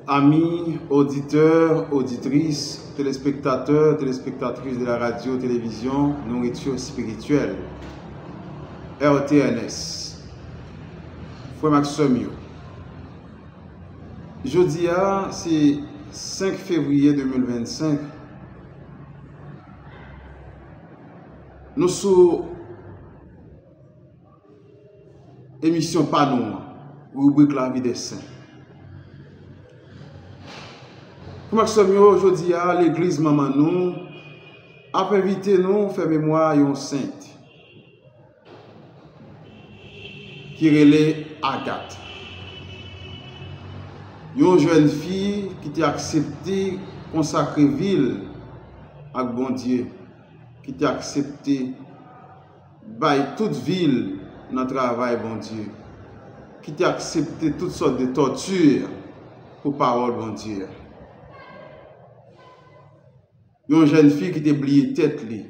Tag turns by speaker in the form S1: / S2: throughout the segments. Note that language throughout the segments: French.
S1: Amis, auditeurs, auditrices, téléspectateurs, téléspectatrices de la radio-télévision Nourriture Spirituelle, RTNS, Frère Maxime. Jeudi, c'est 5 février 2025. Nous sommes émission Panou, rubrique La vie des saints. Pour Maxime, aujourd'hui, l'église Maman nous a invité nous à faire mémoire à une sainte qui relève Agathe. Une jeune fille qui a accepté consacrer ville à bon Dieu, qui a accepté bailler toute ville dans le travail bon Dieu, qui a accepté toutes sortes de tortures pour parole bon Dieu. Une jeune fille qui t'a oublié tête li,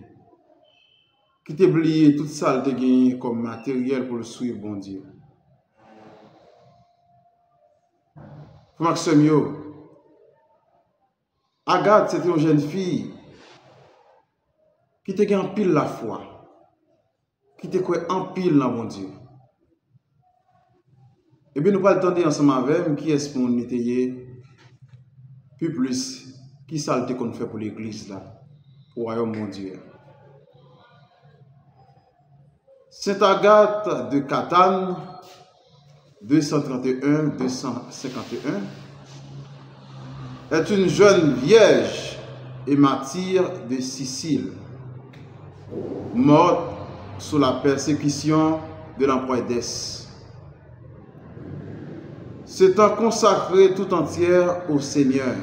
S1: qui t'a oublié toute ça de gagner comme matériel pour le suivre bon Dieu. Maxime, Agathe, c'était une jeune fille qui t'a gagné en pile la foi, qui t'a quoi en pile dans bon Dieu. Et bien nous pas le temps ensemble avec qui est-ce qu'on était plus qui saleté qu'on fait pour l'église là, pour le royaume mon Dieu. Sainte Agathe de Catane, 231-251, est une jeune vierge et martyre de Sicile, morte sous la persécution de l'empereur Dès. S'étant consacrée tout entière au Seigneur,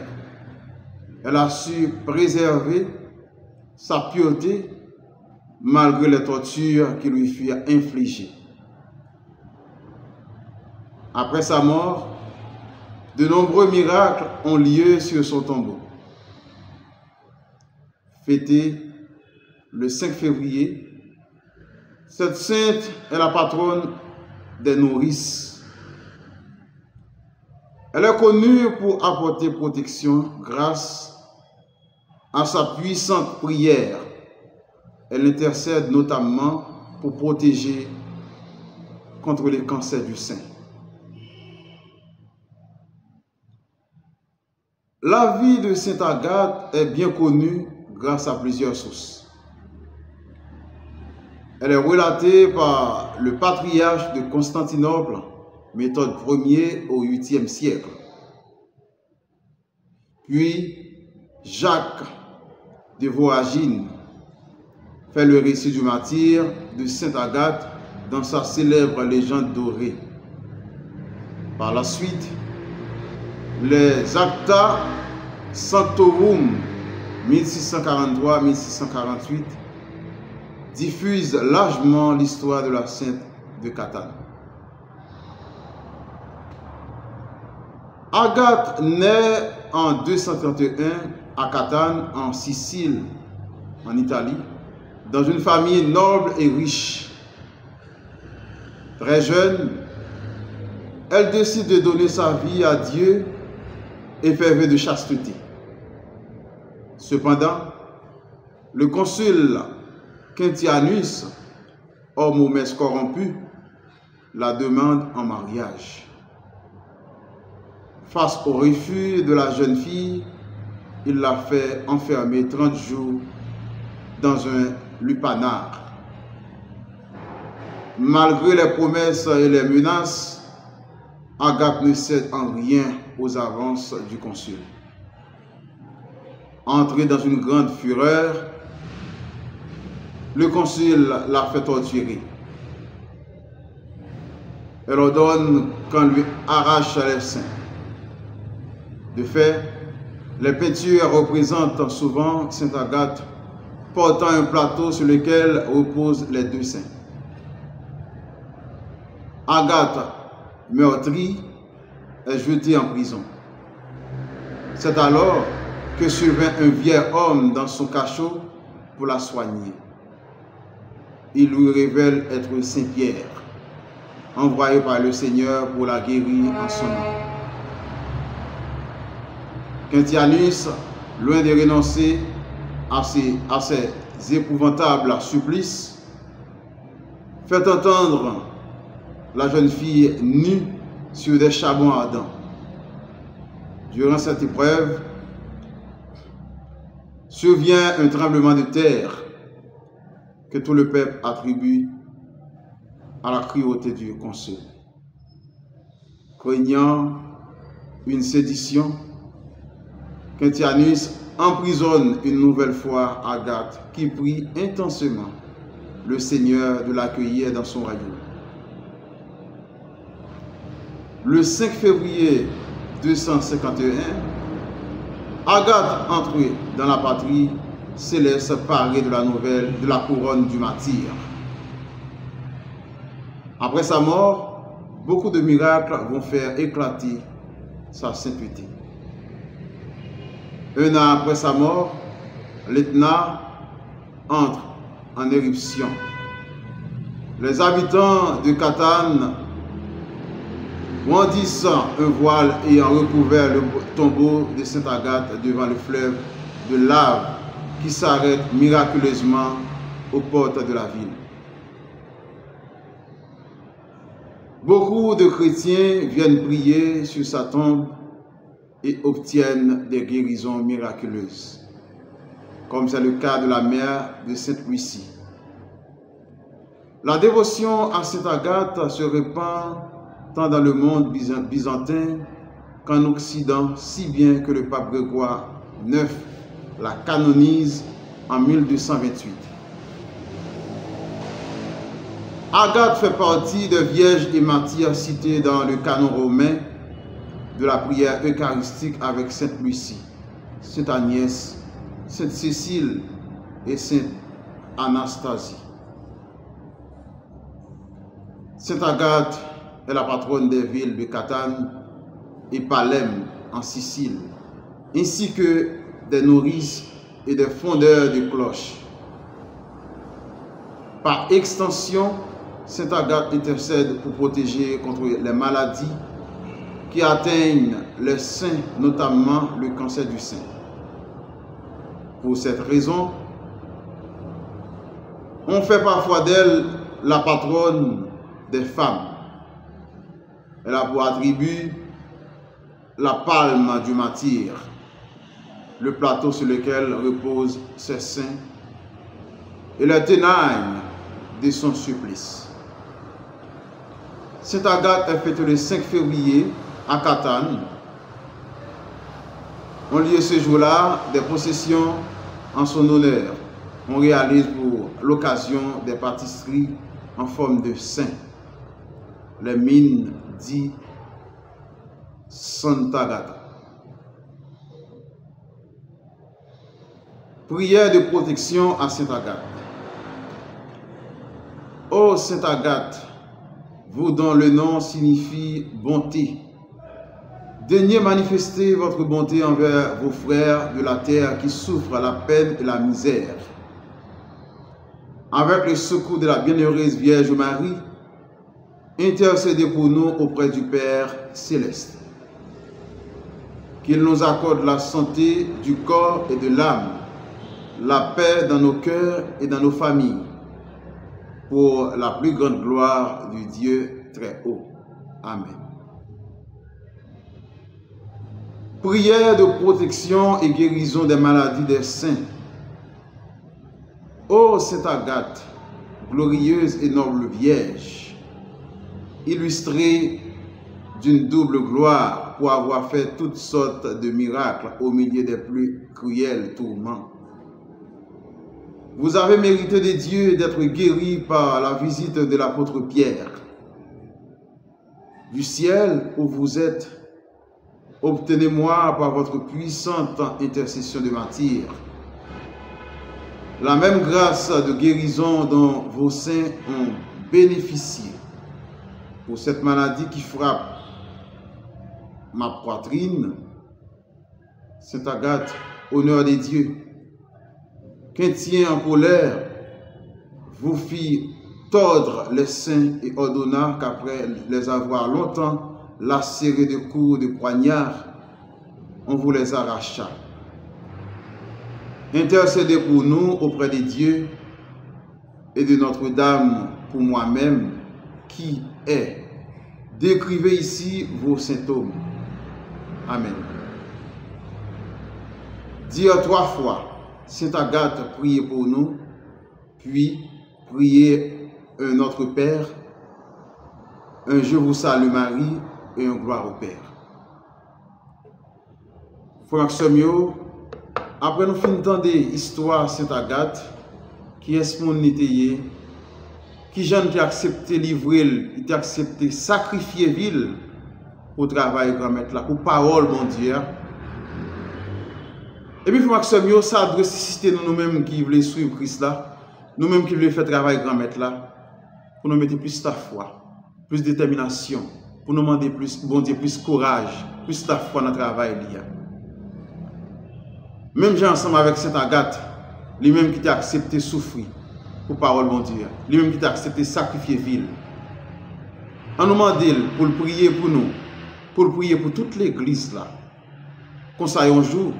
S1: elle a su préserver sa pureté malgré les tortures qui lui furent infligées. Après sa mort, de nombreux miracles ont lieu sur son tombeau. Fêtée le 5 février, cette sainte est la patronne des nourrices. Elle est connue pour apporter protection grâce à sa puissante prière. Elle intercède notamment pour protéger contre les cancers du sein. La vie de Sainte Agathe est bien connue grâce à plusieurs sources. Elle est relatée par le patriarche de Constantinople, Méthode Ier au 8e siècle. Puis Jacques de Voragine fait le récit du martyre de Sainte Agathe dans sa célèbre légende dorée. Par la suite, les Acta Sanctorum 1643-1648 diffusent largement l'histoire de la sainte de Catane. Agathe naît en 231 à Catane, en Sicile, en Italie, dans une famille noble et riche. Très jeune, elle décide de donner sa vie à Dieu et faire vœu de chasteté. Cependant, le consul Quintianus, homme aux mœurs corrompues, la demande en mariage. Face au refus de la jeune fille, il l'a fait enfermer 30 jours dans un lupanar. Malgré les promesses et les menaces, Agathe ne cède en rien aux avances du consul. Entré dans une grande fureur, le consul l'a fait torturer. Elle ordonne qu'on lui arrache les seins. De fait, les peintures représentent souvent Sainte Agathe portant un plateau sur lequel reposent les deux saints. Agathe, meurtrie, est jetée en prison. C'est alors que survint un vieil homme dans son cachot pour la soigner. Il lui révèle être Saint Pierre, envoyé par le Seigneur pour la guérir en son nom. Quintianus, loin de renoncer à ces épouvantables supplices, fait entendre la jeune fille nue sur des charbons ardents. Durant cette épreuve, survient un tremblement de terre que tout le peuple attribue à la cruauté du consul. Craignant une sédition, Quintianus emprisonne une nouvelle fois Agathe, qui prie intensément le Seigneur de l'accueillir dans son royaume. Le 5 février 251, Agathe entre dans la patrie céleste parée de la nouvelle de la couronne du martyr. Après sa mort, beaucoup de miracles vont faire éclater sa sainteté. Un an après sa mort, l'Etna entre en éruption. Les habitants de Catane brandissant un voile ayant recouvert le tombeau de Sainte Agathe devant le fleuve de lave qui s'arrête miraculeusement aux portes de la ville. Beaucoup de chrétiens viennent prier sur sa tombe et obtiennent des guérisons miraculeuses, comme c'est le cas de la mère de Sainte Lucie. La dévotion à Sainte Agathe se répand tant dans le monde byzantin qu'en Occident, si bien que le pape Grégoire IX la canonise en 1228. Agathe fait partie des vierges et martyrs cités dans le canon romain de la prière eucharistique avec Sainte Lucie, Sainte Agnès, Sainte Cécile et Sainte Anastasie. Sainte Agathe est la patronne des villes de Catane et Palem en Sicile, ainsi que des nourrices et des fondeurs de cloches. Par extension, Sainte Agathe intercède pour protéger contre les maladies qui atteignent les seins, notamment le cancer du sein. Pour cette raison, on fait parfois d'elle la patronne des femmes. Elle a pour attribut la palme du martyr, le plateau sur lequel reposent ses seins, et le tenaille de son supplice. Sainte Agathe est fêtée le 5 février à Catane. On lit ce jour-là des processions en son honneur. On réalise pour l'occasion des pâtisseries en forme de saint. Les mines dit Santa Agatha. Prière de protection à Sainte Agathe. Ô Sainte Agathe, vous dont le nom signifie bonté, daignez manifester votre bonté envers vos frères de la terre qui souffrent la peine et la misère. Avec le secours de la bienheureuse Vierge Marie, intercédez pour nous auprès du Père céleste. Qu'il nous accorde la santé du corps et de l'âme, la paix dans nos cœurs et dans nos familles, pour la plus grande gloire du Dieu très haut. Amen. Prière de protection et guérison des maladies des saints. Ô Sainte Agathe, glorieuse et noble Vierge, illustrée d'une double gloire pour avoir fait toutes sortes de miracles au milieu des plus cruels tourments. Vous avez mérité de Dieu d'être guéri par la visite de l'apôtre Pierre. Du ciel où vous êtes, obtenez-moi par votre puissante intercession de martyr la même grâce de guérison dont vos saints ont bénéficié pour cette maladie qui frappe ma poitrine. Sainte Agathe, honneur des dieux, Quintien en colère vous fit tordre les seins et ordonna qu'après les avoir longtemps lacérés de coups de poignard, on vous les arracha. Intercédez pour nous auprès de Dieu et de Notre-Dame pour moi-même qui est. Décrivez ici vos symptômes. Amen. Dire 3 fois, Sainte Agathe, priez pour nous, puis priez un Notre Père, un Je vous salue Marie et un Gloire au Père. Frère Maxime, après nous finissons d'entendre l'histoire de Sainte Agathe, qui est spontanée, qui jeune qui a accepté livrer, qui a accepté sacrifier ville pour travail grand-mère là, pour parole bon Dieu. Et puis Frère Maxime, ça doit susciter nous-mêmes qui voulons suivre Christ là, nous-mêmes qui voulons faire travail grand-mère là, pour nous mettre plus de foi, plus de détermination, pour nous demander plus, bon Dieu, plus courage, plus de foi dans le travail. Même j'ai ensemble avec Sainte Agathe, lui-même qui t'a accepté souffrir pour parole bon Dieu, lui-même qui t'a accepté sacrifier ville. On nous demande pour le prier pour nous, pour le prier pour toute l'église là. Comme ça, un jour,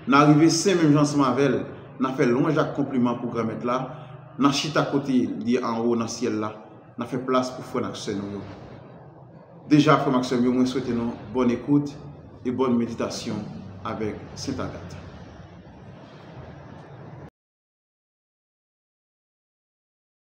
S1: nous arrivons 5 mêmes gens ensemble avec elle, nous avons fait long compliment pour grand-mère là, nous avons chita à côté, en haut dans le ciel là, nous avons fait place pour Frère Maxime. Déjà, Frère Maxime, je souhaite une bonne écoute et bonne méditation avec Sainte Agathe.